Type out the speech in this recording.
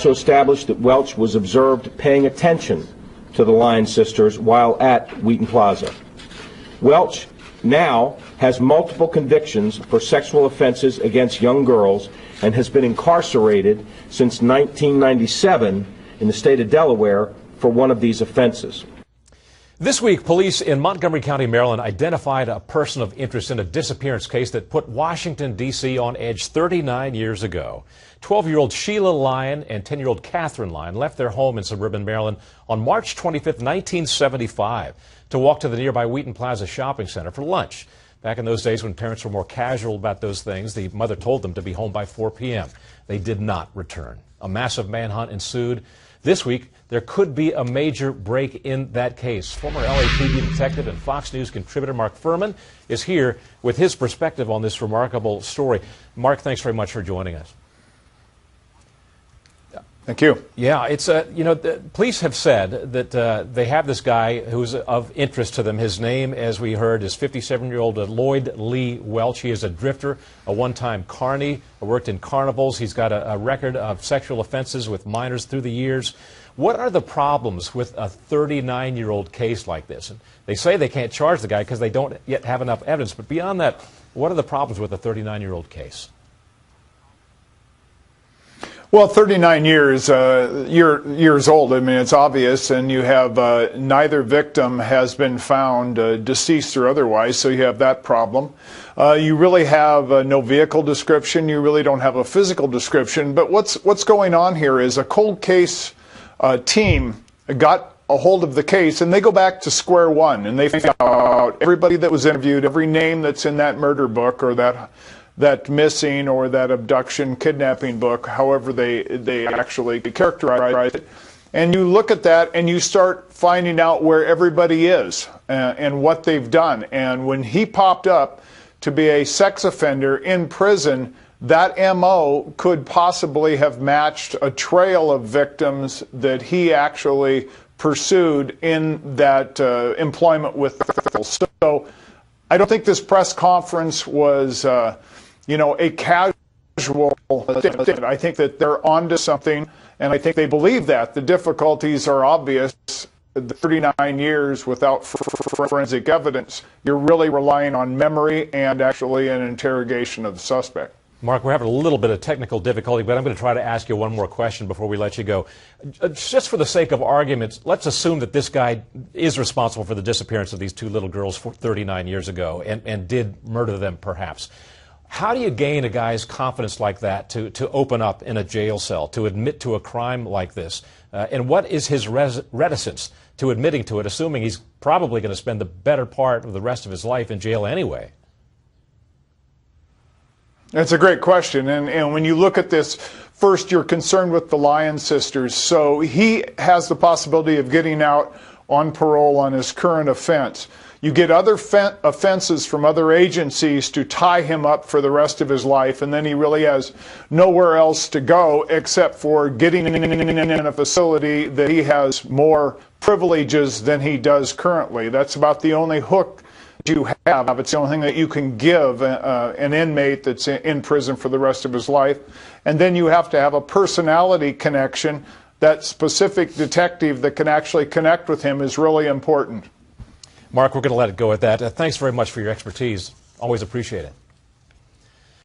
also established that Welch was observed paying attention to the Lyons sisters while at Wheaton Plaza. Welch now has multiple convictions for sexual offenses against young girls and has been incarcerated since 1997 in the state of Delaware for one of these offenses. This week, police in Montgomery County, Maryland, identified a person of interest in a disappearance case that put Washington, D.C. on edge 39 years ago. 12-year-old Sheila Lyon and 10-year-old Catherine Lyon left their home in suburban Maryland on March 25, 1975, to walk to the nearby Wheaton Plaza shopping center for lunch. Back in those days when parents were more casual about those things, the mother told them to be home by 4 p.m. They did not return. A massive manhunt ensued. This week, there could be a major break in that case. Former LAPD detective and Fox News contributor Mark Furman is here with his perspective on this remarkable story. Mark, thanks very much for joining us. Thank you. Yeah, it's the police have said that they have this guy who's of interest to them. His name, as we heard, is 57-year-old Lloyd Lee Welch. He is a drifter, a one-time carny, worked in carnivals. He's got a record of sexual offenses with minors through the years. What are the problems with a 39-year-old case like this? And they say they can't charge the guy because they don't yet have enough evidence. But beyond that, what are the problems with a 39-year-old case? Well, 39 years old. I mean, it's obvious, and you have neither victim has been found deceased or otherwise, so you have that problem. You really have no vehicle description. You really don't have a physical description. But what's going on here is a cold case team got a hold of the case, and they go back to square one, and they find out everybody that was interviewed, every name that's in that murder book or that missing or that abduction, kidnapping book, however they actually characterize it. And you look at that and you start finding out where everybody is and what they've done. And when he popped up to be a sex offender in prison, that MO could possibly have matched a trail of victims that he actually pursued in that employment with. So I don't think this press conference was a casual statement. I think that they're onto something, and I think they believe that. The difficulties are obvious. The 39 years without forensic evidence, you're really relying on memory and actually an interrogation of the suspect. Mark, we're having a little bit of technical difficulty, but I'm going to try to ask you one more question before we let you go. Just for the sake of arguments, let's assume that this guy is responsible for the disappearance of these two little girls 39 years ago and did murder them, perhaps. How do you gain a guy's confidence like that to open up in a jail cell, to admit to a crime like this? And what is his reticence to admitting to it, assuming he's probably going to spend the better part of the rest of his life in jail anyway? That's a great question. And when you look at this, first, you're concerned with the Lyons sisters. So he has the possibility of getting out on parole on his current offense. You get other offenses from other agencies to tie him up for the rest of his life, and then he really has nowhere else to go except for getting in a facility that he has more privileges than he does currently. That's about the only hook you have. It's the only thing that you can give an inmate that's in prison for the rest of his life. And then you have to have a personality connection. That specific detective that can actually connect with him is really important. Mark, we're going to let it go at that. Thanks very much for your expertise. Always appreciate it.